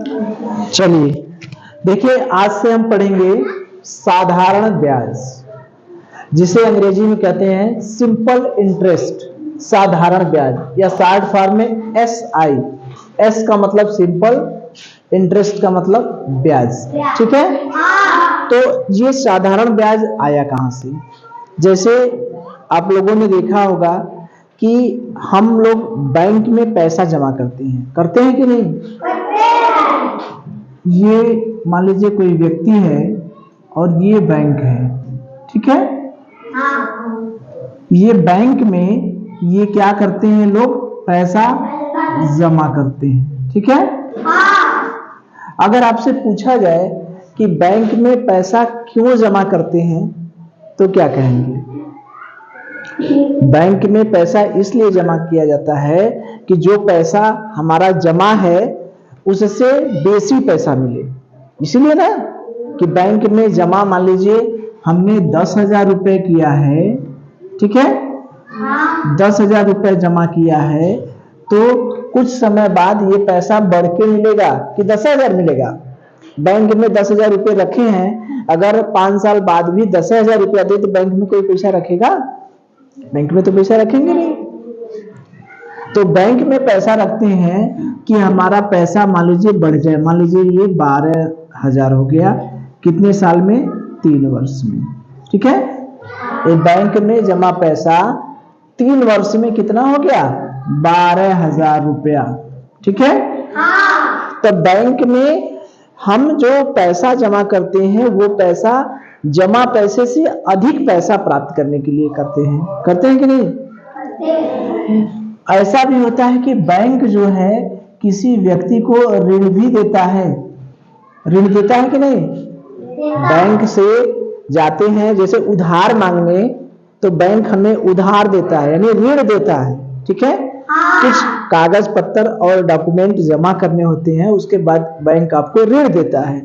चलिए देखिए, आज से हम पढ़ेंगे साधारण ब्याज, जिसे अंग्रेजी में कहते हैं सिंपल इंटरेस्ट। साधारण ब्याज या शॉर्ट फॉर्म में SI। S का मतलब सिंपल, इंटरेस्ट का मतलब ब्याज। ठीक है, तो ये साधारण ब्याज आया कहां से? जैसे आप लोगों ने देखा होगा कि हम लोग बैंक में पैसा जमा करते हैं कि नहीं? ये मान लीजिए कोई व्यक्ति है और ये बैंक है, ठीक है। ये बैंक में ये क्या करते हैं, लोग पैसा जमा करते हैं, ठीक है। अगर आपसे पूछा जाए कि बैंक में पैसा क्यों जमा करते हैं तो क्या कहेंगे? बैंक में पैसा इसलिए जमा किया जाता है कि जो पैसा हमारा जमा है उससे बेसी पैसा मिले, इसीलिए ना कि बैंक में जमा, मान लीजिए हमने 10,000 रुपए किया है, ठीक है। 10,000 रुपए जमा किया है तो कुछ समय बाद ये पैसा बढ़ के मिलेगा कि 10,000 मिलेगा। बैंक में 10,000 रुपए रखे हैं, अगर 5 साल बाद भी 10,000 रुपया दे तो बैंक में कोई पैसा रखेगा? बैंक में तो पैसा रखेंगे नहीं। तो बैंक में पैसा रखते हैं कि हमारा पैसा मान लीजिए बढ़ जाए। मान लीजिए ये 12,000 हो गया, कितने साल में? 3 वर्ष में, ठीक है। ये बैंक में जमा पैसा 3 वर्ष में कितना हो गया? 12,000 रुपया, ठीक है। तो बैंक में हम जो पैसा जमा करते हैं वो पैसा जमा पैसे से अधिक पैसा प्राप्त करने के लिए करते हैं कि नहीं? ऐसा भी होता है कि बैंक जो है किसी व्यक्ति को ऋण भी देता है। ऋण देता है कि नहीं? बैंक से जाते हैं जैसे उधार मांगने, तो बैंक हमें उधार देता है, यानी ऋण देता है, ठीक है। कुछ कागज पत्तर और डॉक्यूमेंट जमा करने होते हैं, उसके बाद बैंक आपको ऋण देता है।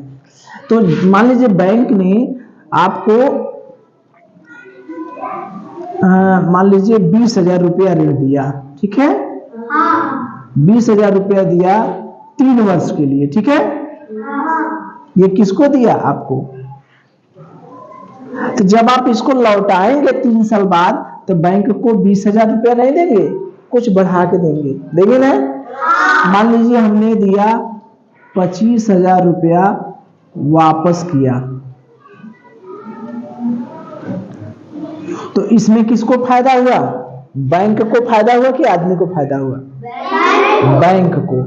तो मान लीजिए बैंक ने आपको मान लीजिए 20,000 रुपया ऋण दिया, ठीक है। 20,000 रुपया दिया 3 वर्ष के लिए, ठीक है। ये किसको दिया? आपको। तो जब आप इसको लौटाएंगे 3 साल बाद तो बैंक को 20,000 रुपया नहीं देंगे, कुछ बढ़ा के देंगे ना। मान लीजिए हमने दिया 25,000 रुपया, वापस किया, तो इसमें किसको फायदा हुआ? बैंक को फायदा हुआ कि आदमी को फायदा हुआ? बैंक को।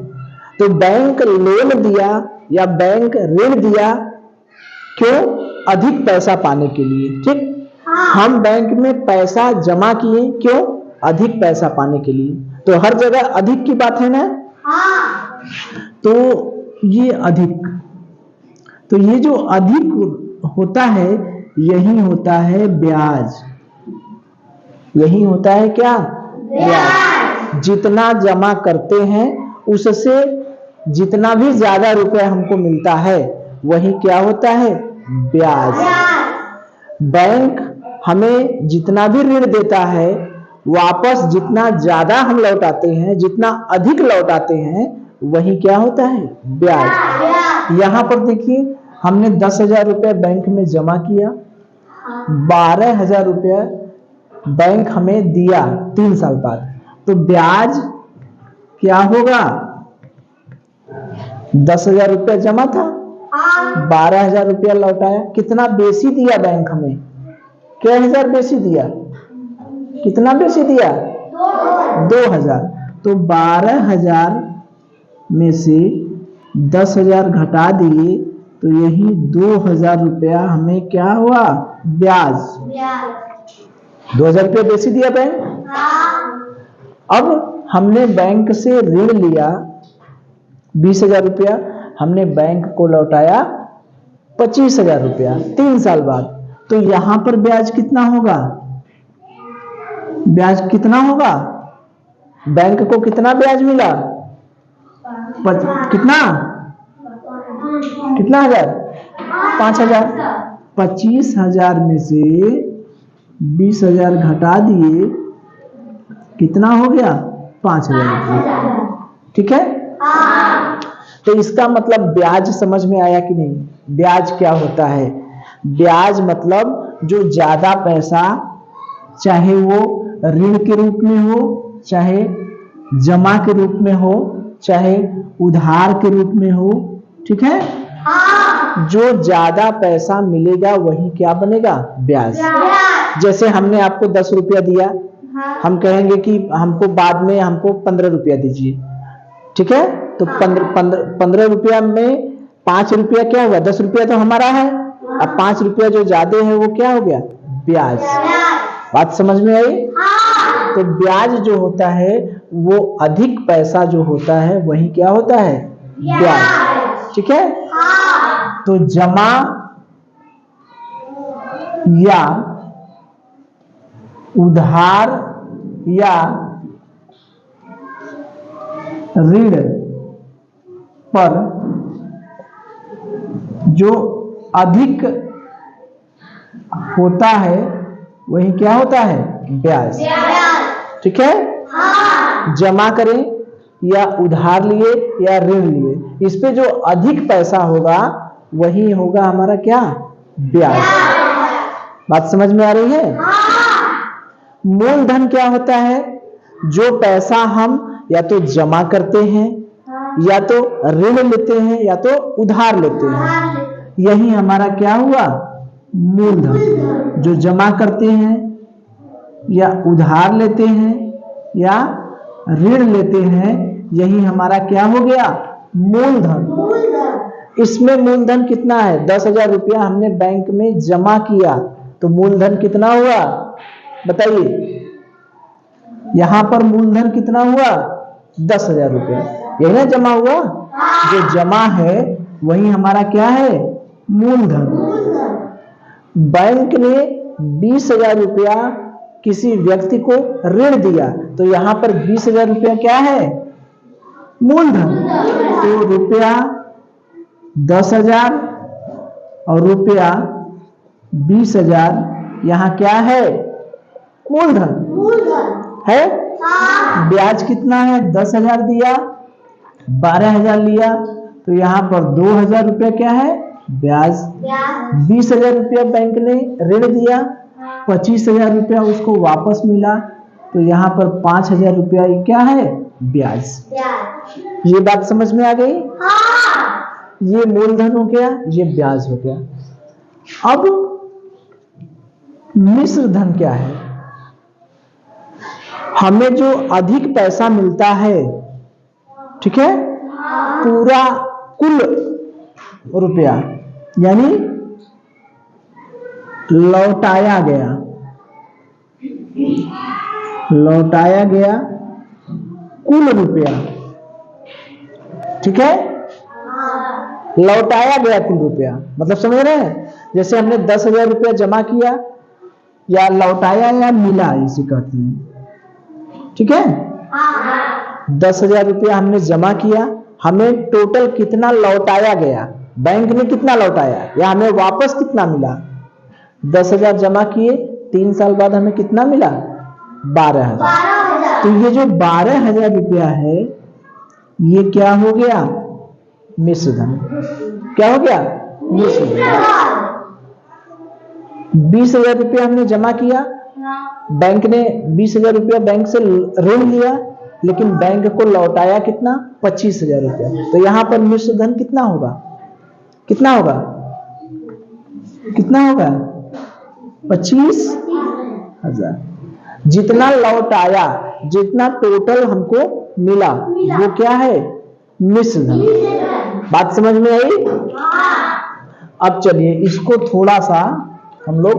तो बैंक लोन दिया या बैंक ऋण दिया, क्यों? अधिक पैसा पाने के लिए, ठीक। हम बैंक में पैसा जमा किए, क्यों? अधिक पैसा पाने के लिए। तो हर जगह अधिक की बात है ना। तो ये अधिक, तो ये जो अधिक होता है यही होता है ब्याज। यही होता है क्या? ब्याज। जितना जमा करते हैं उससे जितना भी ज्यादा रुपए हमको मिलता है वही क्या होता है? ब्याज। बैंक हमें जितना भी ऋण देता है वापस जितना ज्यादा हम लौटाते हैं, जितना अधिक लौटाते हैं, वही क्या होता है? ब्याज। यहां पर देखिए हमने 10,000 रुपया बैंक में जमा किया, 12,000 रुपया बैंक हमें दिया 3 साल बाद, तो ब्याज क्या होगा? 10,000 रुपया जमा था, 12,000 रुपया लौटाया, कितना बेसी दिया बैंक हमें? क्या 1,000 बेसी दिया? कितना बेसी दिया? 2,000। तो 12,000 में से 10,000 घटा दिए तो यही 2,000 रुपया हमें क्या हुआ? ब्याज। 2,000 रुपया बेसी दिया बैंक। अब हमने बैंक से ऋण लिया 20,000 रुपया, हमने बैंक को लौटाया 25,000 रुपया 3 साल बाद, तो यहां पर ब्याज कितना होगा? ब्याज कितना होगा? बैंक को कितना ब्याज मिला? कितना हजार? 5,000। 25,000 में से 20,000 घटा दिए, कितना हो गया? 5,000 रुपये, ठीक है। तो तो इसका मतलब ब्याज समझ में आया कि नहीं? ब्याज क्या होता है? ब्याज मतलब जो ज्यादा पैसा, चाहे वो ऋण के रूप में हो, चाहे जमा के रूप में हो, चाहे उधार के रूप में हो, ठीक है, जो ज्यादा पैसा मिलेगा वही क्या बनेगा? ब्याज। जैसे हमने आपको 10 रुपया दिया, हम कहेंगे कि हमको बाद में हमको 15 रुपया दीजिए, ठीक है, तो 15 रुपया में 5 रुपया क्या हुआ? 10 रुपया तो हमारा है, अब 5 रुपया जो ज्यादा है वो क्या हो गया? ब्याज। बात समझ में आई? तो ब्याज जो होता है वो अधिक पैसा जो होता है वही क्या होता है? ब्याज। ठीक है, तो जमा या उधार या ऋण पर जो अधिक होता है वही क्या होता है? ब्याज। ठीक है, जमा करें या उधार लिए या ऋण लिए, इस पे जो अधिक पैसा होगा वही होगा हमारा क्या? ब्याज। बात समझ में आ रही है? मूलधन क्या होता है? जो पैसा हम या तो जमा करते हैं या तो ऋण लेते हैं या तो उधार लेते हैं, यही हमारा क्या हुआ? मूलधन। जो जमा करते हैं या उधार लेते हैं या ऋण लेते हैं, यही हमारा क्या हो गया? मूलधन। इसमें मूलधन कितना है? 10,000 रुपया हमने बैंक में जमा किया, तो मूलधन कितना हुआ? बताइए, यहां पर मूलधन कितना हुआ? 10,000 रुपया। यही ना जमा हुआ? जो जमा है वही हमारा क्या है? मूलधन। बैंक ने 20,000 रुपया किसी व्यक्ति को ऋण दिया, तो यहां पर 20,000 रुपया क्या है? मूलधन। तो रुपया 10,000 और रुपया 20,000 यहां क्या है? मूलधन है। ब्याज कितना है? 10,000 दिया, 12,000 लिया, तो यहां पर 2,000 रुपया क्या है? ब्याज। 20,000 रुपया बैंक ने ऋण दिया, 25,000 रुपया उसको वापस मिला, तो यहाँ पर 5,000 रुपया क्या है? ब्याज। ये बात समझ में आ गई? ये मूलधन हो गया, ये ब्याज हो गया। अब मिश्र धन क्या है? हमें जो अधिक पैसा मिलता है, ठीक है, पूरा कुल रुपया यानी लौटाया गया कुल रुपया, ठीक है, लौटाया गया कुल रुपया, मतलब समझ रहे हैं? जैसे हमने 10,000 रुपया जमा किया या लौटाया या मिला, इसे कहते हैं। ठीक है, 10,000 रुपया हमने जमा किया, हमें टोटल कितना लौटाया गया? बैंक ने कितना लौटाया या हमें वापस कितना मिला? 10,000 जमा किए, 3 साल बाद हमें कितना मिला? 12,000। तो ये जो 12,000 रुपया है ये क्या हो गया? मिश्र धन। क्या हो गया? मिश्र धन। 20,000 रुपया हमने जमा किया, बैंक ने 20,000 रुपया बैंक से ऋण लिया, लेकिन बैंक को लौटाया कितना? 25,000 रुपया। तो यहां पर मिश्र धन कितना होगा? कितना होगा? कितना होगा? 25,000। जितना लौटाया, जितना टोटल हमको मिला, वो क्या है? मिश्र धन। बात समझ में आई? अब चलिए इसको थोड़ा सा हम लोग,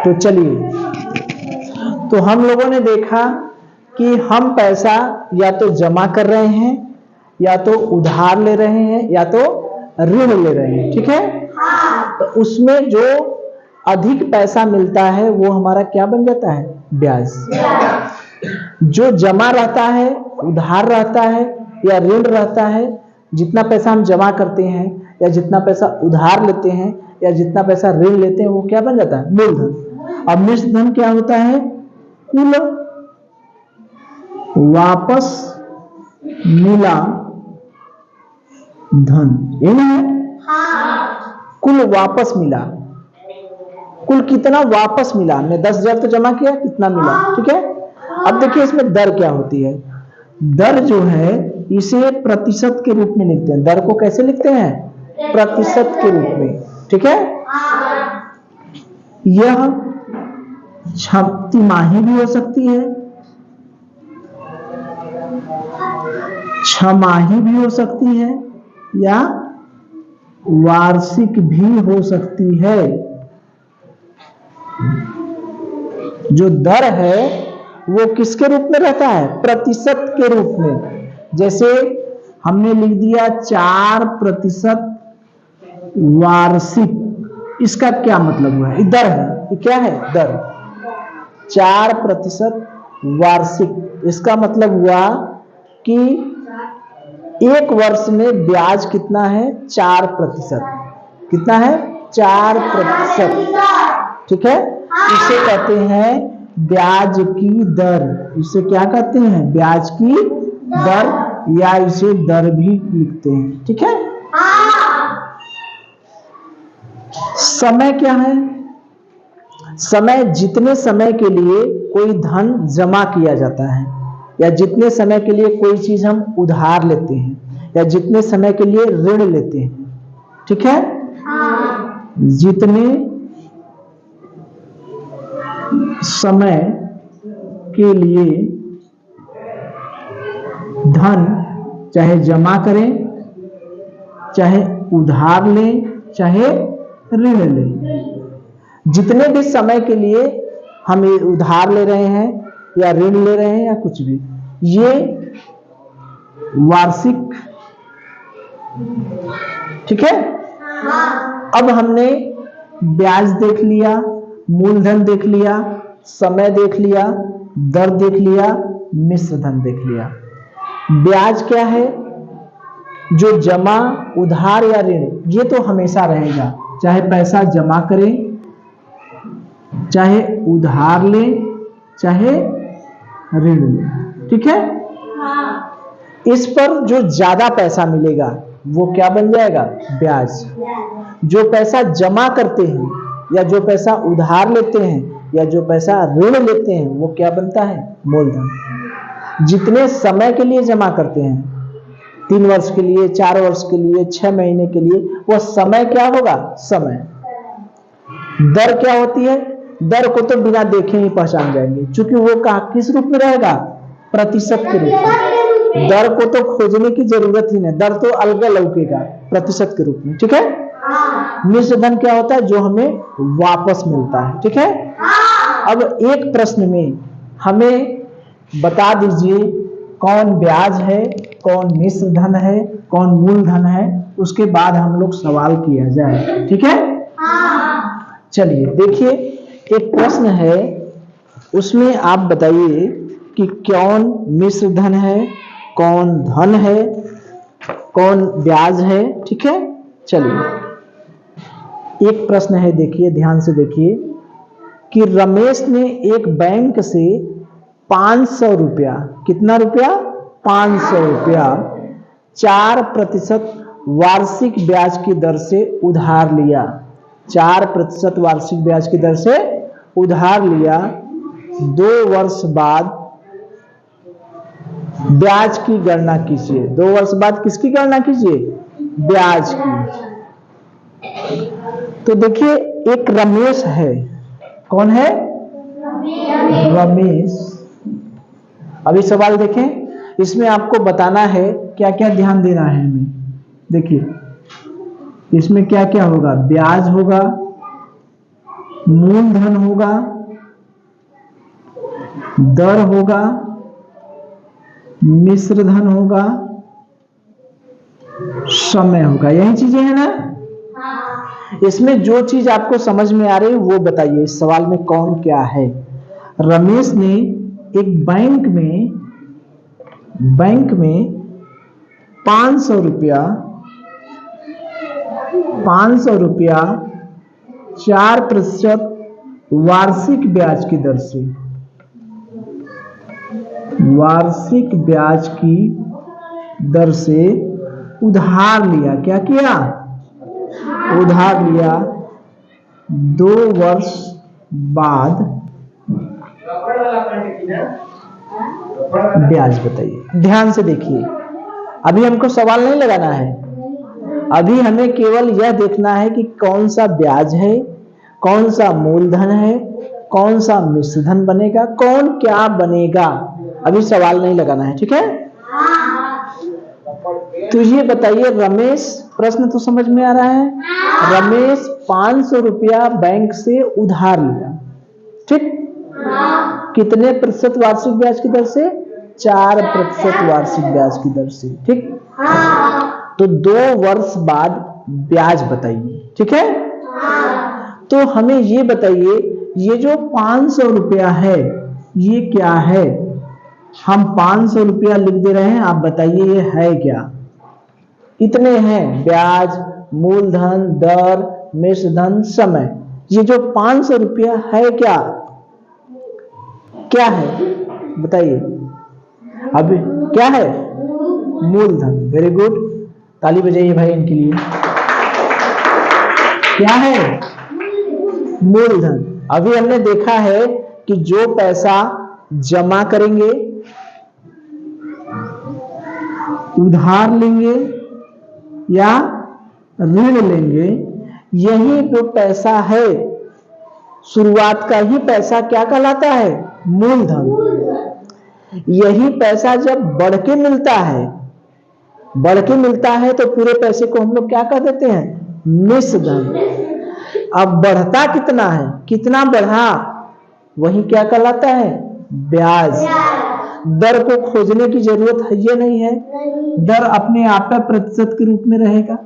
तो चलिए, तो हम लोगों ने देखा कि हम पैसा या तो जमा कर रहे हैं या तो उधार ले रहे हैं या तो ऋण ले रहे हैं, ठीक है, तो उसमें जो अधिक पैसा मिलता है वो हमारा क्या बन जाता है? ब्याज। जो जमा रहता है, उधार रहता है या ऋण रहता है, जितना पैसा हम जमा करते हैं या जितना पैसा उधार लेते हैं या जितना पैसा ऋण लेते हैं, वो क्या बन जाता है? मूलधन। अब मिश्र धन क्या होता है? कुल वापस मिला धन, ये ना है। कुल वापस मिला, कुल कितना वापस मिला, हमने 10,000 तो जमा किया, कितना मिला, ठीक है। अब देखिए इसमें दर क्या होती है। दर जो है इसे प्रतिशत के रूप में लिखते हैं। दर को कैसे लिखते हैं? प्रतिशत के रूप में, ठीक है। यह तिमाही भी हो सकती है, छमाही भी हो सकती है, या वार्षिक भी हो सकती है। जो दर है वो किसके रूप में रहता है? प्रतिशत के रूप में। जैसे हमने लिख दिया 4% वार्षिक, इसका क्या मतलब हुआ? ये दर है, ये क्या है? दर। 4% वार्षिक, इसका मतलब हुआ कि एक वर्ष में ब्याज कितना है? 4%। कितना है? 4%, ठीक है। इसे कहते हैं ब्याज की दर। इसे क्या कहते हैं? ब्याज की दर, या इसे दर भी लिखते हैं, ठीक है। समय क्या है? समय जितने समय के लिए कोई धन जमा किया जाता है, या जितने समय के लिए कोई चीज हम उधार लेते हैं, या जितने समय के लिए ऋण लेते हैं, ठीक है। जितने समय के लिए धन चाहे जमा करें, चाहे उधार लें, चाहे ऋण लें, जितने भी समय के लिए हम उधार ले रहे हैं या ऋण ले रहे हैं या कुछ भी, ये वार्षिक, ठीक है। अब हमने ब्याज देख लिया, मूलधन देख लिया, समय देख लिया, दर देख लिया, मिश्र धन देख लिया। ब्याज क्या है? जो जमा, उधार या ऋण, ये तो हमेशा रहेगा, चाहे पैसा जमा करें, चाहे उधार लें, चाहे ऋण लें, ठीक है। इस पर जो ज्यादा पैसा मिलेगा वो क्या बन जाएगा? ब्याज। जो पैसा जमा करते हैं, या जो पैसा उधार लेते हैं, या जो पैसा ऋण लेते हैं, वो क्या बनता है? मूलधन। जितने समय के लिए जमा करते हैं, 3 वर्ष के लिए, 4 वर्ष के लिए, 6 महीने के लिए, वो समय क्या होगा? समय। दर क्या होती है? दर को तो बिना देखे ही पहचान जाएंगे, क्योंकि वो किस रूप में रहेगा? प्रतिशत के रूप में। दर को तो खोजने की जरूरत ही नहीं, दर तो अलग लौकेगा प्रतिशत के रूप में, ठीक है। मिश्र धन क्या होता है? जो हमें वापस मिलता है, ठीक है। अब एक प्रश्न में हमें बता दीजिए कौन ब्याज है, कौन मिश्र धन है, कौन मूलधन है, उसके बाद हम लोग सवाल किया जाए, ठीक है। चलिए देखिए, एक प्रश्न है, उसमें आप बताइए कि कौन मिश्र धन है, कौन धन है, कौन ब्याज है, ठीक है। चलिए एक प्रश्न है, देखिए ध्यान से देखिए कि रमेश ने एक बैंक से 500 रुपया, कितना रुपया? 500 रुपया 4% वार्षिक ब्याज की दर से उधार लिया। 4% वार्षिक ब्याज की दर से उधार लिया। 2 वर्ष बाद ब्याज की गणना कीजिए। 2 वर्ष बाद किसकी गणना कीजिए? ब्याज की। तो देखिए एक रमेश है, कौन है? रमेश। अभी सवाल देखें, इसमें आपको बताना है क्या क्या ध्यान देना है हमें। देखिए इसमें क्या क्या होगा? ब्याज होगा, मूलधन होगा, दर होगा, मिश्र धन होगा, समय होगा। यही चीजें हैं ना। इसमें जो चीज आपको समझ में आ रही है वो बताइए, इस सवाल में कौन क्या है। रमेश ने एक बैंक में 500 रुपया 4% वार्षिक ब्याज की दर से, वार्षिक ब्याज की दर से उधार लिया। क्या किया? उधार लिया। 2 वर्ष बाद ब्याज बताइए। ध्यान से देखिए, अभी हमको सवाल नहीं लगाना है, अभी हमें केवल यह देखना है कि कौन सा ब्याज है, कौन सा मूलधन है, कौन सा मिश्रधन बनेगा, कौन क्या बनेगा। अभी सवाल नहीं लगाना है, ठीक है? तो ये बताइए रमेश, प्रश्न तो समझ में आ रहा है? रमेश 500 रुपया बैंक से उधार लिया, ठीक? कितने प्रतिशत वार्षिक ब्याज की दर से? 4% वार्षिक ब्याज की दर से, ठीक? तो 2 वर्ष बाद ब्याज बताइए, ठीक है? तो हमें ये बताइए, ये जो 500 रुपया है ये क्या है? हम 500 रुपया लिख दे रहे हैं, आप बताइए ये है क्या? इतने हैं, ब्याज, मूलधन, दर, मिश्रधन, समय। ये जो 500 रुपया है क्या? क्या है बताइए? अभी क्या है? मूलधन। वेरी गुड, ताली बजाइए भाई इनके लिए। क्या है? मूलधन। अभी हमने देखा है कि जो पैसा जमा करेंगे, उधार लेंगे या ऋण लेंगे, यही जो पैसा है, शुरुआत का ही पैसा क्या कहलाता है? मूलधन। यही पैसा जब बढ़ के मिलता है, बढ़ के मिलता है तो पूरे पैसे को हम लोग क्या कह देते हैं? मिश्रधन। अब बढ़ता कितना है, कितना बढ़ा, वही क्या कहलाता है? ब्याज। दर को खोजने की जरूरत है ये नहीं है, दर अपने आप में प्रतिशत के रूप में रहेगा,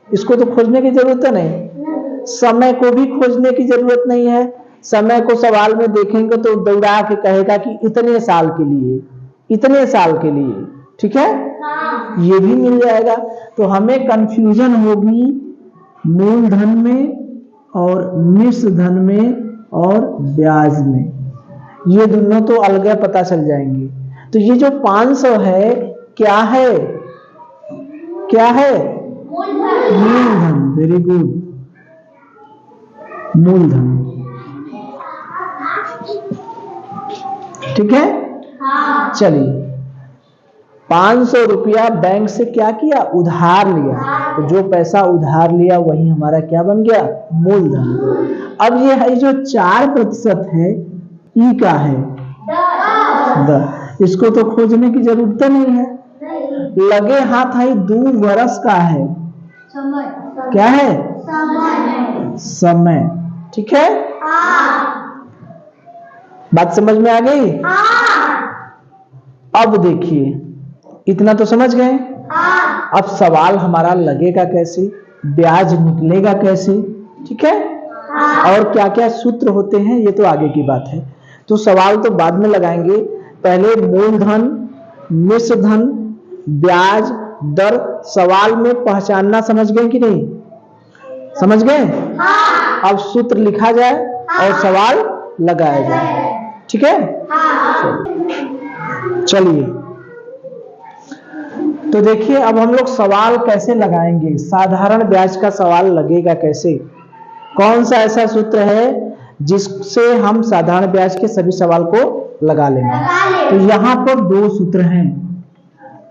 इसको तो खोजने की जरूरत है नहीं। समय को भी खोजने की जरूरत नहीं है, समय को सवाल में देखेंगे तो दौड़ा के कहेगा कि इतने साल के लिए, इतने साल के लिए, ठीक है? ये भी मिल जाएगा। तो हमें कंफ्यूजन होगी मूलधन में और मिश्रधन में और ब्याज में, ये दोनों तो अलग पता चल जाएंगे। तो ये जो 500 है क्या है? क्या है? मूलधन। वेरी गुड, मूलधन, ठीक है? चलिए, 500 रुपया बैंक से क्या किया? उधार लिया। तो जो पैसा उधार लिया वही हमारा क्या बन गया? मूलधन। अब ये है जो 4% है, ई का है दर। इसको तो खोजने की जरूरत नहीं है, लगे हाथ है 2 वर्ष का है। क्या है? समय, ठीक है? बात समझ में आ गई? अब देखिए, इतना तो समझ गए। अब सवाल हमारा लगेगा कैसे, ब्याज निकलेगा कैसे, ठीक है? और क्या क्या सूत्र होते हैं ये तो आगे की बात है, तो सवाल तो बाद में लगाएंगे। पहले मूलधन, मिश्रधन, ब्याज, दर सवाल में पहचानना समझ गए कि नहीं? समझ गए? अब सूत्र लिखा जाए और सवाल लगाया जाए, ठीक है? चलिए, तो देखिए अब हम लोग सवाल कैसे लगाएंगे, साधारण ब्याज का सवाल लगेगा कैसे, कौन सा ऐसा सूत्र है जिससे हम साधारण ब्याज के सभी सवाल को लगा लेंगे। तो यहाँ पर 2 सूत्र हैं।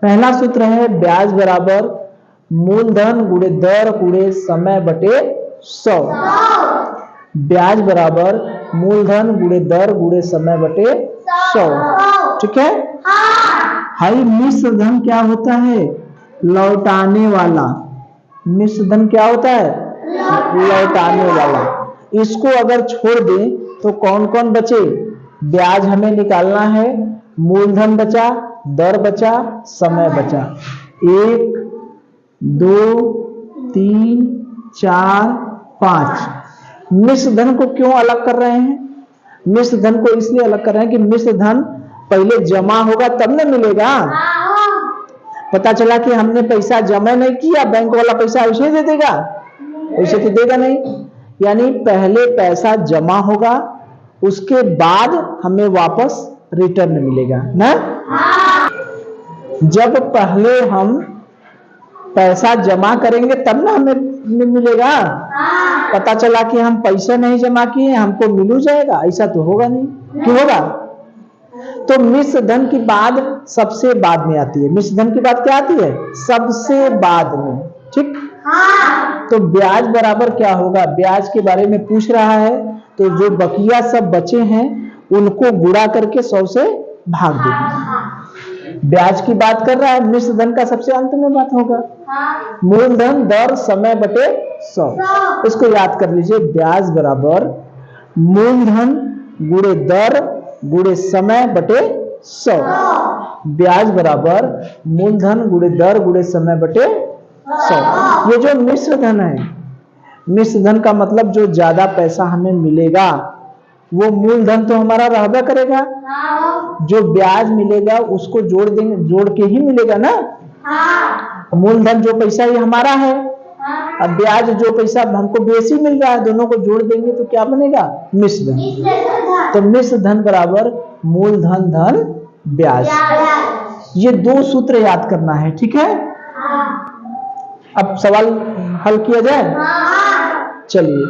पहला सूत्र है ब्याज बराबर मूलधन गुणे दर गुणे समय बटे 100। ब्याज बराबर मूलधन गुणे दर गुणे समय बटे 100, ठीक है? हाई मिश्रधन क्या होता है? लौटाने वाला। मिश्रधन क्या होता है? लौटाने वाला। इसको अगर छोड़ दें तो कौन कौन बचे? ब्याज हमें निकालना है, मूलधन बचा, दर बचा, समय बचा। 1 2 3 4 5। मिश्रधन को क्यों अलग कर रहे हैं? मिश्रधन को इसलिए अलग कर रहे हैं कि मिश्रधन पहले जमा होगा तब ना मिलेगा। पता चला कि हमने पैसा जमा नहीं किया, बैंक वाला पैसा ऐसे दे देगा? ऐसे तो देगा नहीं। यानी पहले पैसा जमा होगा, उसके बाद हमें वापस रिटर्न मिलेगा ना। जब पहले हम पैसा जमा करेंगे तब ना हमें मिलेगा। पता चला कि हम पैसा नहीं जमा किए हमको मिल जाएगा, ऐसा तो होगा नहीं। क्यों होगा? तो मिश्र धन की बात सबसे बाद में आती है। मिश्र धन की बात क्या आती है? सबसे बाद में। ठीक। तो ब्याज बराबर क्या होगा? ब्याज के बारे में पूछ रहा है, तो जो बकिया सब बचे हैं उनको गुणा करके 100 से भाग देंगे। ब्याज की बात कर रहा है, मिश्र धन का सबसे अंत में बात होगा। मूलधन दर समय बटे 100। इसको याद कर लीजिए, ब्याज बराबर मूलधन गुणे दर गुणे समय बटे 100। ब्याज बराबर मूलधन गुणे दर गुणे समय बटे 100। ये जो मिश्र धन है, मिश्र धन का मतलब जो ज्यादा पैसा हमें मिलेगा वो मूलधन तो हमारा रहबा करेगा, जो ब्याज मिलेगा उसको जोड़ देंगे, जोड़ के ही मिलेगा ना। मूलधन जो पैसा ये हमारा है, अब ब्याज जो पैसा हमको बेसी मिल रहा है, दोनों को जोड़ देंगे तो क्या बनेगा? मिश्र धन। तो मिश्र धन बराबर मूलधन धन ब्याज। ये दो सूत्र याद करना है, ठीक है। अब सवाल हल किया जाए। चलिए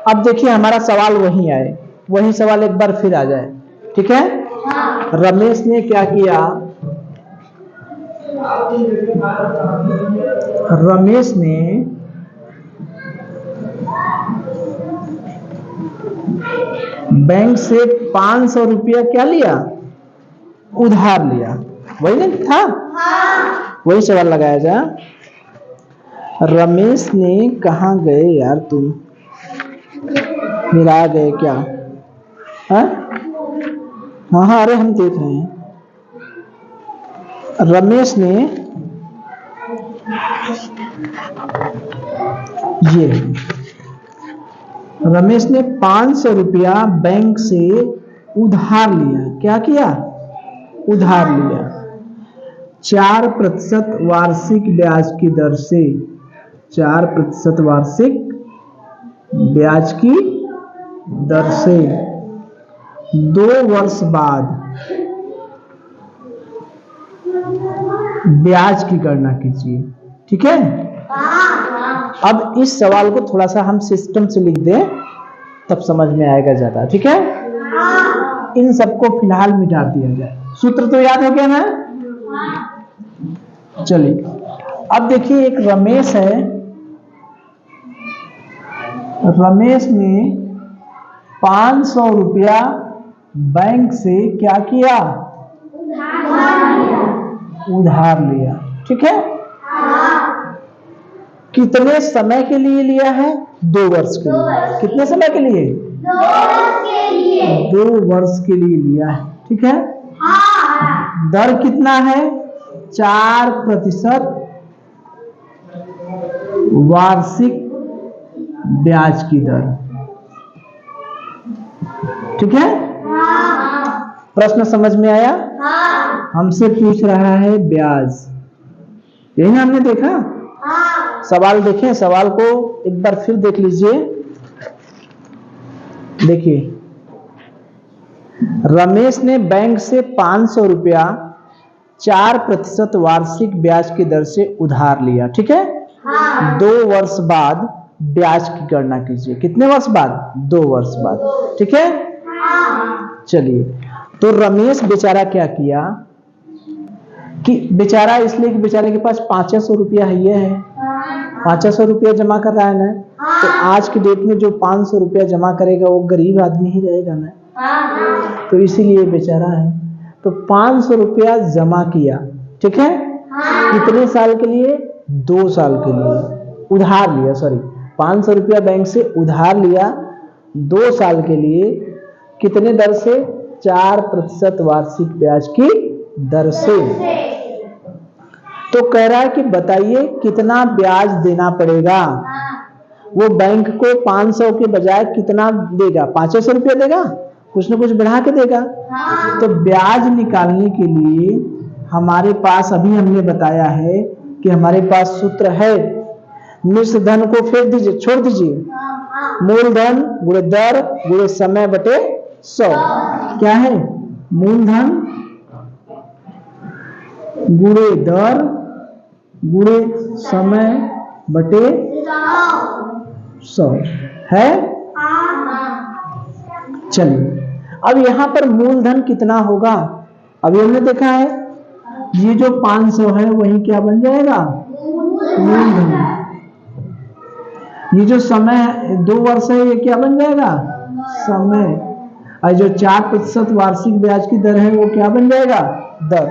अब देखिए हमारा सवाल वही आए, वही सवाल एक बार फिर आ जाए, ठीक है। रमेश ने क्या किया? रमेश ने बैंक से 500 रुपया क्या लिया? उधार लिया। वही ना था? वही सवाल लगाया जाए। रमेश ने कहाँ गए यार तुम? मिला गए क्या? हाँ हाँ, अरे हम देख रहे हैं। रमेश ने ये रमेश ने 500 रुपया बैंक से उधार लिया। क्या किया? उधार लिया 4% वार्षिक ब्याज की दर से। 4% वार्षिक ब्याज की दर से 2 वर्ष बाद ब्याज की गणना कीजिए, ठीक है। अब इस सवाल को थोड़ा सा हम सिस्टम से लिख दें तब समझ में आएगा ज्यादा, ठीक है। इन सबको फिलहाल मिटा दिया जाए। सूत्र तो याद हो गया ना? चलिए अब देखिए, एक रमेश है। रमेश ने 500 रुपया बैंक से क्या किया? उधार लिया, ठीक है। कितने समय के लिए लिया है? 2 वर्ष के लिए। कितने समय के लिए? 2 वर्ष के लिए लिया है, ठीक है। दर कितना है? 4% वार्षिक ब्याज की दर, ठीक है। प्रश्न समझ में आया? हमसे पूछ रहा है ब्याज, यही ना हमने देखा। सवाल देखें, सवाल को एक बार फिर देख लीजिए। देखिए, रमेश ने बैंक से 500 रुपया 4% वार्षिक ब्याज की दर से उधार लिया, ठीक है। 2 वर्ष बाद ब्याज की गणना कीजिए। कितने वर्ष बाद? 2 वर्ष बाद, ठीक है। चलिए, तो रमेश बेचारा क्या किया कि बेचारा, इसलिए कि बेचारे के पास 500 रुपया है, 500 रुपया जमा कर रहा है ना। तो आज की डेट में जो 500 रुपया जमा करेगा वो गरीब आदमी ही रहेगा ना, तो इसीलिए बेचारा है। तो 500 रुपया जमा किया, ठीक है। कितने साल के लिए? 2 साल के लिए उधार लिया। सॉरी, 500 रुपया बैंक से उधार लिया 2 साल के लिए। कितने दर से? 4% वार्षिक ब्याज की दर से। तो कह रहा है कि बताइए कितना ब्याज देना पड़ेगा। वो बैंक को 500 के बजाय कितना देगा? 500 रुपया देगा, कुछ ना कुछ बढ़ा के देगा। तो ब्याज निकालने के लिए हमारे पास, अभी हमने बताया है कि हमारे पास सूत्र है, मिश्र धन को फेंक दीजिए, छोड़ दीजिए। मूलधन गुणे दर गुणे समय बटे 100। क्या है? मूलधन गुणे दर गुणे समय बटे 100 है। चलिए अब यहां पर मूलधन कितना होगा? अभी हमने देखा है ये जो 500 है वही क्या बन जाएगा? मूलधन। ये जो समय है 2 वर्ष है ये क्या बन जाएगा? समय। और जो 4% वार्षिक ब्याज की दर है वो क्या बन जाएगा? दर।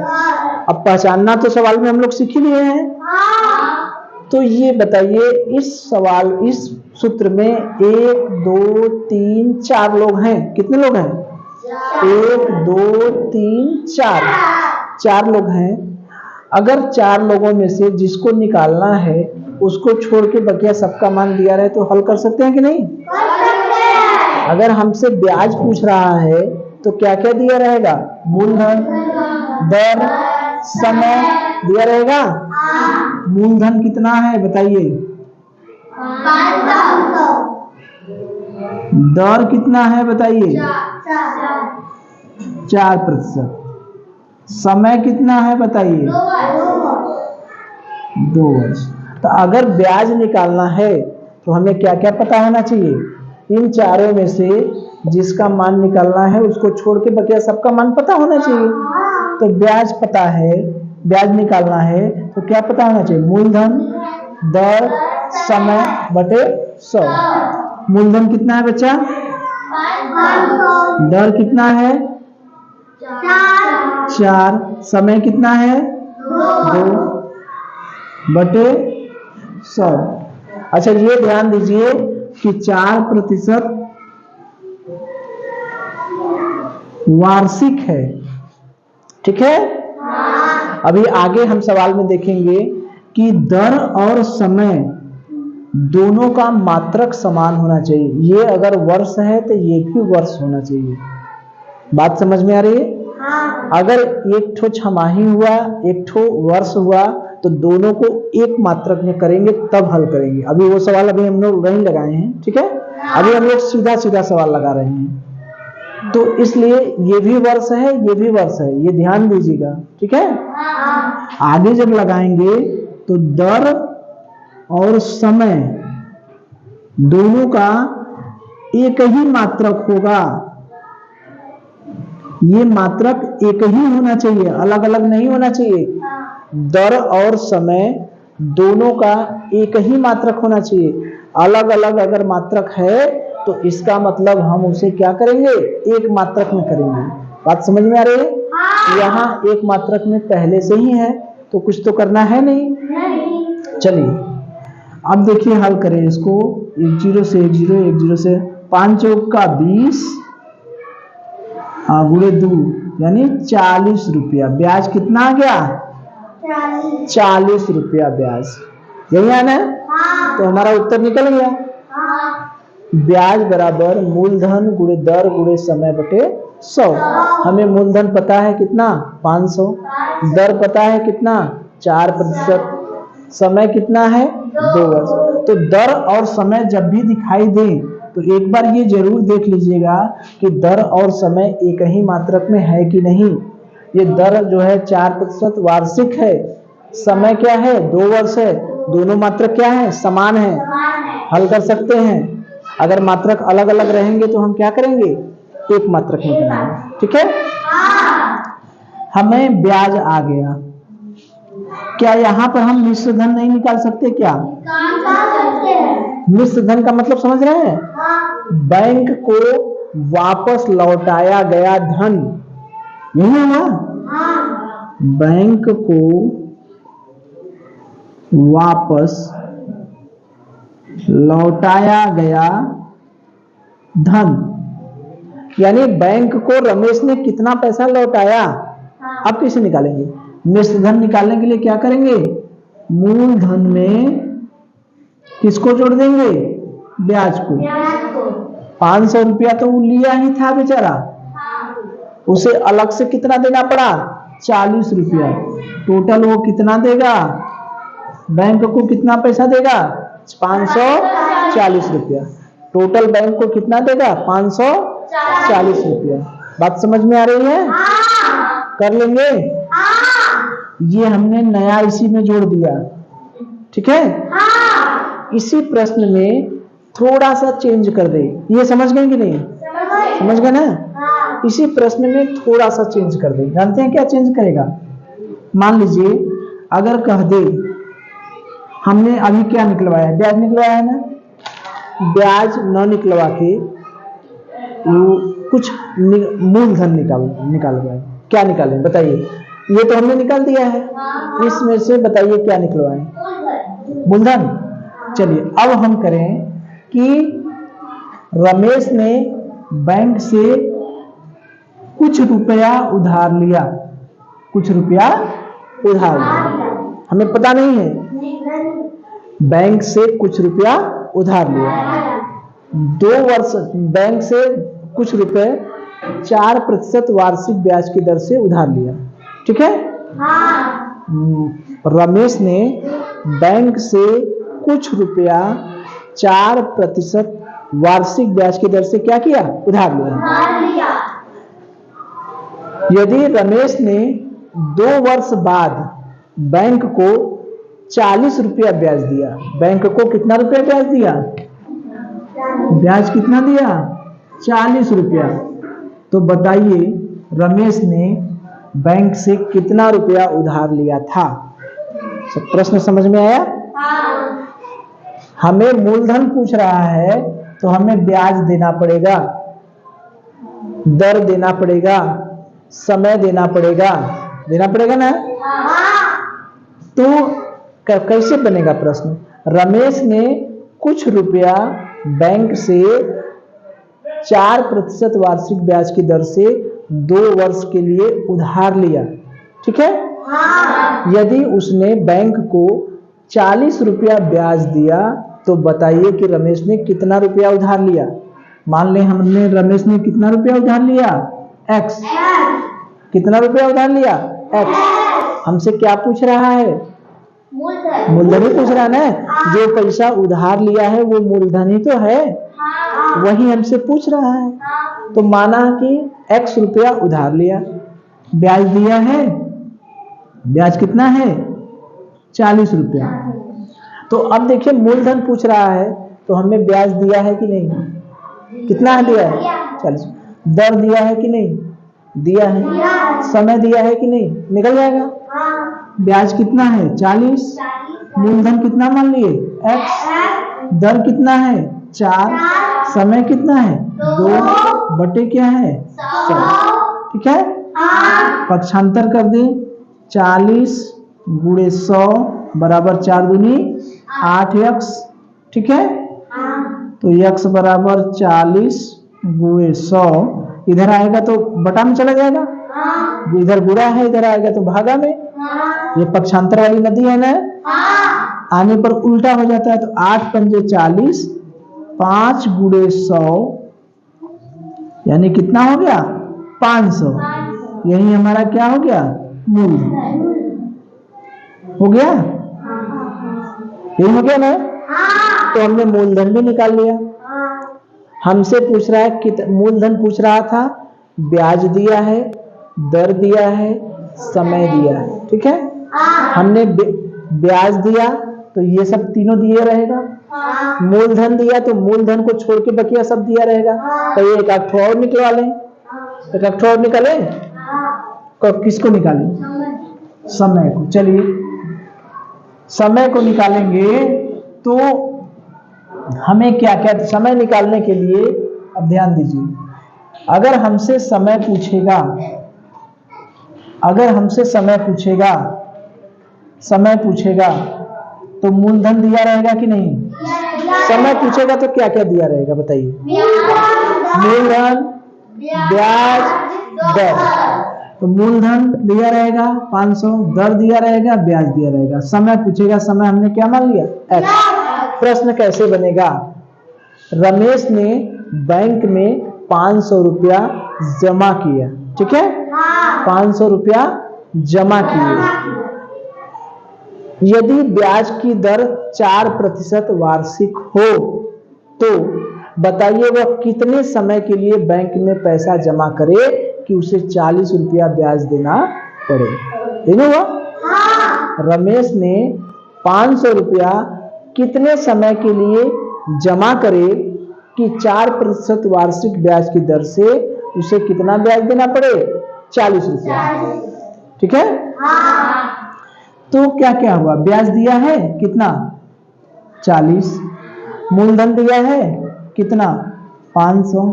अब पहचानना तो सवाल में हम लोग सीख ही लिए हैं। तो ये बताइए इस सूत्र में 1 2 3 4 लोग हैं। कितने लोग हैं? 1 2 3 4 लोग हैं। अगर 4 लोगों में से जिसको निकालना है उसको छोड़ के बकिया सबका मान दिया रहे तो हल कर सकते हैं कि नहीं? अगर हमसे ब्याज पूछ रहा है तो क्या क्या दिया रहेगा? मूलधन, दर, समय दिया रहेगा। मूलधन कितना है बताइए? 500। दर कितना है बताइए? 4%। समय कितना है बताइए? 2 वर्ष। तो अगर ब्याज निकालना है तो हमें क्या क्या पता होना चाहिए? इन चारों में से जिसका मान निकालना है उसको छोड़ के बकिया सबका मान पता होना चाहिए। तो ब्याज पता है, ब्याज निकालना है तो क्या पता होना चाहिए? मूलधन, दर, समय बटे 100। मूलधन कितना है बच्चा? 500। दर कितना है? 4। समय कितना है? 2 बटे 100। अच्छा ये ध्यान दीजिए कि 4% वार्षिक है। ठीक है। अभी आगे हम सवाल में देखेंगे कि दर और समय दोनों का मात्रक समान होना चाहिए। ये अगर वर्ष है तो ये भी वर्ष होना चाहिए। बात समझ में आ रही है? अगर एक ठो छमाही हुआ, एक ठो वर्ष हुआ तो दोनों को एक मात्रक में करेंगे तब हल करेंगे। अभी वो सवाल अभी हम लोग नहीं लगाए हैं। ठीक है। अभी हम लोग सीधा सीधा सवाल लगा रहे हैं। तो इसलिए ये भी वर्ष है, ये भी वर्ष है, ये ध्यान दीजिएगा। ठीक है। आगे जब लगाएंगे तो दर और समय दोनों का एक ही मात्रक होगा। ये मात्रक एक ही होना चाहिए, अलग अलग नहीं होना चाहिए। दर और समय दोनों का एक ही मात्रक होना चाहिए। अलग अलग अगर मात्रक है तो इसका मतलब हम उसे क्या करेंगे? एक मात्रक में करेंगे। बात समझ में आ रही है? यहाँ एक मात्रक में पहले से ही है तो कुछ तो करना है नहीं। चलिए अब देखिए हल करें इसको। 10 से 10 से 5 चौक का 20 गुणे 2 यानी 40 रुपया। ब्याज कितना आ गया? 40 रुपया ब्याज। यही है ना? तो हमारा उत्तर निकल गया। ब्याज बराबर मूलधन गुणे दर गुणे समय बटे 100। हमें मूलधन पता है कितना? 500। दर पता है कितना? 4%। समय कितना है? 2 वर्ष। तो दर और समय जब भी दिखाई दे तो एक बार ये जरूर देख लीजिएगा कि दर और समय एक ही मात्रक में है कि नहीं। ये दर जो है 4% वार्षिक है, समय क्या है? 2 वर्ष है। दोनों मात्रक क्या है? समान है। हल कर सकते हैं। अगर मात्रक अलग अलग रहेंगे तो हम क्या करेंगे? एक मात्रक में करेंगे। ठीक है। हमें ब्याज आ गया। क्या यहाँ पर हम मिश्र धन नहीं निकाल सकते? क्या मिश्र धन का मतलब समझ रहे हैं? बैंक को वापस लौटाया गया धन, यही है ना? बैंक को वापस लौटाया गया धन, यानी बैंक को रमेश ने कितना पैसा लौटाया। अब कैसे निकालेंगे? मिश्र धन निकालने के लिए क्या करेंगे? मूलधन में किसको जोड़ देंगे? ब्याज को। 500 रुपया तो लिया ही था बेचारा, उसे अलग से कितना देना पड़ा? 40 रुपया। टोटल वो कितना देगा? बैंक को कितना पैसा देगा? 540 रुपया। टोटल बैंक को कितना देगा? 540 रुपया। बात समझ में आ रही है? कर लेंगे। ये हमने नया इसी में जोड़ दिया। ठीक है। इसी प्रश्न में थोड़ा सा चेंज कर दे। ये समझ गए कि नहीं? समझ गए ना? इसी प्रश्न में थोड़ा सा चेंज कर दे। जानते हैं क्या चेंज करेगा? मान लीजिए अगर कह दे हमने अभी क्या निकलवाया है, ब्याज निकलवाया है ना, ब्याज न निकलवा के कुछ मूलधन निकालवाए। क्या निकाले बताइए? ये तो हमने निकाल दिया है, इसमें से बताइए क्या निकलवाए? मूलधन। चलिए अब हम करें कि रमेश ने बैंक से कुछ रुपया उधार लिया, कुछ रुपया उधार लिया, हमें पता नहीं है, बैंक से कुछ रुपया उधार लिया, 2 वर्ष बैंक से कुछ रुपए 4% वार्षिक ब्याज की दर से उधार लिया, ठीक है। रमेश ने बैंक से कुछ रुपया 4% वार्षिक ब्याज की दर से क्या किया? उधार लिया। यदि रमेश ने 2 वर्ष बाद बैंक को 40 रुपया ब्याज दिया, बैंक को कितना रुपया ब्याज दिया? ब्याज कितना दिया? 40 रुपया। तो बताइए रमेश ने बैंक से कितना रुपया उधार लिया था? सब प्रश्न समझ में आया? हमें मूलधन पूछ रहा है तो हमें ब्याज देना पड़ेगा, दर देना पड़ेगा, समय देना पड़ेगा ना। तो कैसे बनेगा प्रश्न? रमेश ने कुछ रुपया बैंक से 4% वार्षिक ब्याज की दर से 2 वर्ष के लिए उधार लिया, ठीक है। यदि उसने बैंक को 40 रुपया ब्याज दिया तो बताइए कि रमेश ने कितना रुपया उधार लिया? मान ले हमने रमेश ने कितना रुपया उधार लिया? x। कितना रुपया उधार लिया? x। हमसे क्या पूछ रहा है? मूलधन ही पूछ रहा है ना। जो पैसा उधार लिया है वो मूलधन ही तो है, वही हमसे पूछ रहा है। तो माना कि x रुपया उधार लिया, ब्याज दिया है, ब्याज कितना है? 40 रुपया। तो अब देखिए मूलधन पूछ रहा है तो हमें ब्याज दिया है कि नहीं? कितना दिया है? 40। दर दिया है कि नहीं? दिया है। समय दिया है कि नहीं? निकल जाएगा। ब्याज कितना है? 40। मूलधन कितना मान लिए? x। दर कितना है? 4। समय कितना है? 2 बटे क्या है? 100, ठीक है। पक्षांतर कर दे, 40 गुणे 100 बराबर 4 दूनी 8x, ठीक है। तो x बराबर 40 गुणे 100, इधर आएगा तो बटा में चला जाएगा, इधर गुणा है इधर आएगा तो भागा में। ये पक्षांतर वाली नदी है ना, आने पर उल्टा हो जाता है। तो 8 पंजे 40, 5 गुणे 100 यानी कितना हो गया? 500। यही हमारा क्या हो गया? मूल हो गया। यही हो गया ना। तो हमने मूलधन भी निकाल लिया। हमसे पूछ रहा है कि मूलधन पूछ रहा था, ब्याज दिया है, दर दिया है, समय दिया है, ठीक है। हमने ब्याज दिया तो ये सब तीनों दिए रहेगा, मूलधन दिया तो मूलधन को छोड़ के बकिया सब दिया रहेगा। तो ये एक ठो और निकलवा लें, एक ठो और निकाले। किसको निकालें? समय को। चलिए समय को निकालेंगे तो हमें क्या क्या समय निकालने के लिए, अब ध्यान दीजिए, अगर हमसे समय पूछेगा, अगर हमसे समय पूछेगा तो मूलधन दिया रहेगा कि नहीं? समय पूछेगा तो क्या क्या दिया रहेगा बताइए? मूलधन, ब्याज, दर। तो मूलधन दिया रहेगा 500, दर दिया रहेगा, ब्याज दिया रहेगा। समय पूछेगा, समय हमने क्या मान लिया? x। प्रश्न कैसे बनेगा? रमेश ने बैंक में 500 रुपया जमा किया, ठीक है। 500 रुपया जमा किए। यदि ब्याज की दर 4% वार्षिक हो तो बताइए वह कितने समय के लिए बैंक में पैसा जमा करे कि उसे 40 रुपया ब्याज देना पड़े? हुआ? रमेश ने 500 रुपया कितने समय के लिए जमा करे कि 4% वार्षिक ब्याज की दर से उसे कितना ब्याज देना पड़े? 40 रुपया। ठीक है। तो क्या क्या हुआ? ब्याज दिया है कितना? 40। मूलधन दिया है कितना? 500।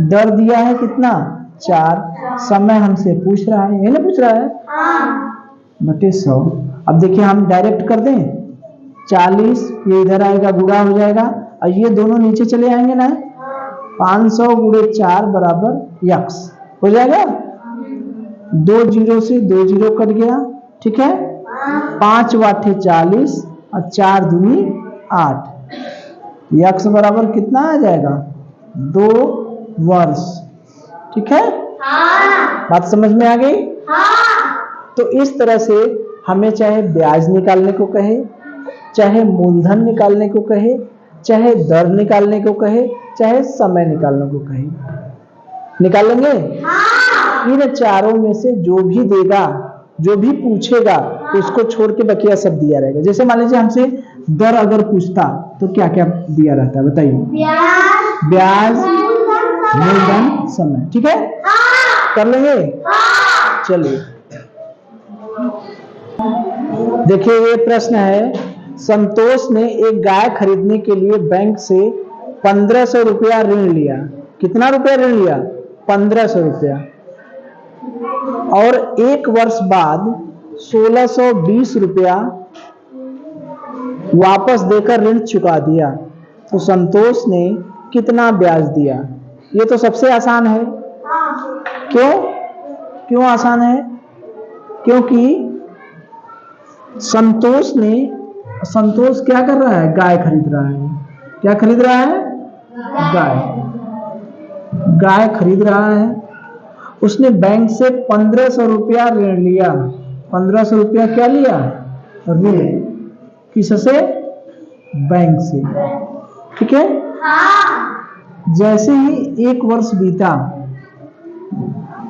दर दिया है कितना? 4। समय हमसे पूछ रहा है, ये ना पूछ रहा है, बटे 100। अब देखिए हम डायरेक्ट कर दें, 40 ये इधर आएगा, गुणा हो जाएगा, और ये दोनों नीचे चले आएंगे ना। 500 गुणे 4 बराबर x हो जाएगा। 2 जीरो से 2 जीरो कट गया। ठीक है। 5 वाठे 40 और 4 दूनी 8। x बराबर कितना आ जाएगा? 2 वर्ष। ठीक है। बात समझ में आ गई? तो इस तरह से हमें चाहे ब्याज निकालने को कहे, चाहे मूलधन निकालने को कहे, चाहे दर निकालने को कहे, चाहे समय निकालने को कहे, निकाल लेंगे। इन चारों में से जो भी देगा, जो भी पूछेगा, उसको छोड़ के बकिया सब दिया रहेगा। जैसे मान लीजिए हमसे दर अगर पूछता तो क्या क्या दिया रहता है बताइए? ब्याज, मूलधन, समय। ठीक है। कर लेंगे। चलिए देखिए, ये प्रश्न है, संतोष ने एक गाय खरीदने के लिए बैंक से 1500 रुपया ऋण लिया। कितना रुपया ऋण लिया? 1500 रुपया। और 1 वर्ष बाद 1620 रुपया वापस देकर ऋण चुका दिया, तो संतोष ने कितना ब्याज दिया? ये तो सबसे आसान है। क्यों आसान है? क्योंकि संतोष क्या कर रहा है? गाय खरीद रहा है। क्या खरीद रहा है? गाय खरीद रहा है। उसने बैंक से 1500 रुपया ऋण लिया। 1500 रुपया क्या लिया? ऋण। किससे? बैंक से। ठीक है। जैसे ही 1 वर्ष बीता,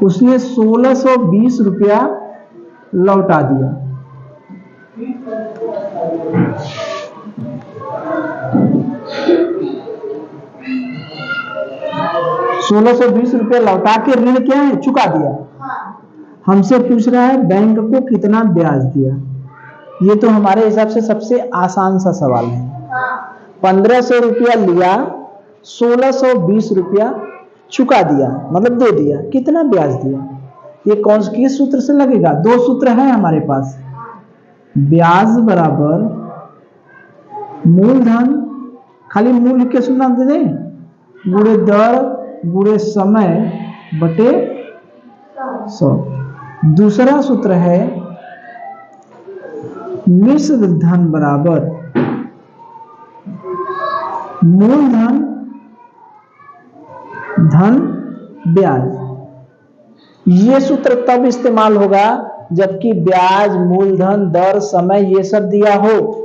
उसने 1620 रुपया लौटा दिया। ₹1620 लौटा के ऋण क्या है? चुका दिया। हमसे पूछ रहा है बैंक को कितना ब्याज दिया। ये तो हमारे हिसाब से सबसे आसान सा सवाल है। 1500 रुपया लिया, 1620 रुपया चुका दिया, मतलब दे दिया। कितना ब्याज दिया? ये कौन किस सूत्र से लगेगा? 2 सूत्र है हमारे पास। ब्याज बराबर मूलधन, खाली मूल लिख के सुनना दे दें, गुणे दर गुणे समय बटे 100। दूसरा सूत्र है मिश्र धन बराबर मूलधन धन ब्याज। ये सूत्र तब इस्तेमाल होगा जबकि ब्याज, मूलधन, दर, समय ये सब दिया हो।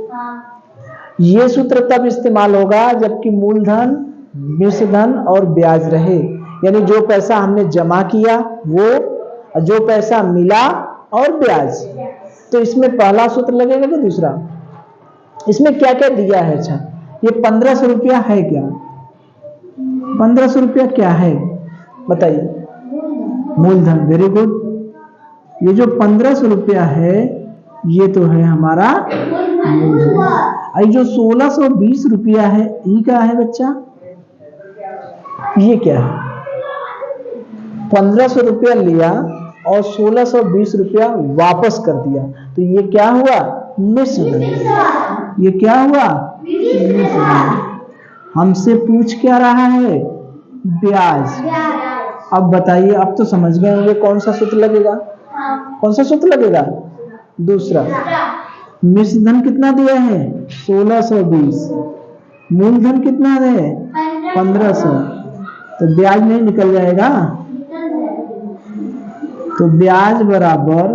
ये सूत्र तब इस्तेमाल होगा जबकि मूलधन, मिश्र धन और ब्याज रहे। यानी जो पैसा हमने जमा किया वो, जो पैसा मिला और ब्याज। तो इसमें पहला सूत्र लगेगा कि दूसरा? इसमें क्या क्या दिया है? अच्छा, ये 1500 रुपया है क्या? 1500 रुपया क्या है बताइए? मूलधन। Very good. ये जो 1500 रुपया है ये तो है हमारा मूलधन। ये जो 1620 रुपया है ये क्या है बच्चा? ये क्या है? 1500 रुपया लिया और 1620 रुपया वापस कर दिया, तो ये क्या हुआ? मिश्र धन। ये क्या हुआ? मिश्र धन। हमसे पूछ क्या रहा है? ब्याज। अब बताइए, अब तो समझ गए होंगे कौन सा सूत्र लगेगा? कौन सा सूत्र लगेगा? दूसरा। मिश्र धन कितना दिया है? 1620। मूलधन कितना है? 1500। तो ब्याज नहीं निकल जाएगा? तो ब्याज बराबर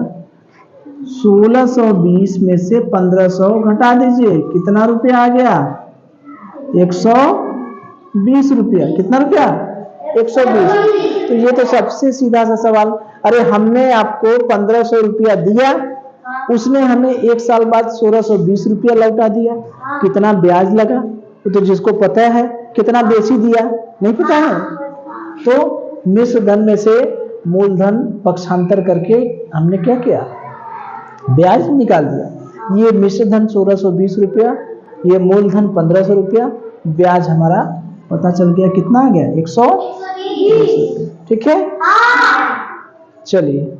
1620 में से 1500 घटा दीजिए, कितना रुपया आ गया? 120 रुपया। कितना रुपया? 120। तो ये तो सबसे सीधा सा सवाल। अरे हमने आपको 1500 रुपया दिया उसने हमें 1 साल बाद 1620 रुपया लौटा दिया। कितना ब्याज लगा वो तो जिसको पता है, कितना बेची दिया नहीं पता है। तो मिश्र धन में से मूलधन पक्षांतर करके हमने क्या किया, ब्याज निकाल दिया। ये मिश्र धन 1620 रुपया, ये मूलधन 1500 रुपया, ब्याज हमारा पता चल गया कितना आ गया, 120। ठीक है, चलिए।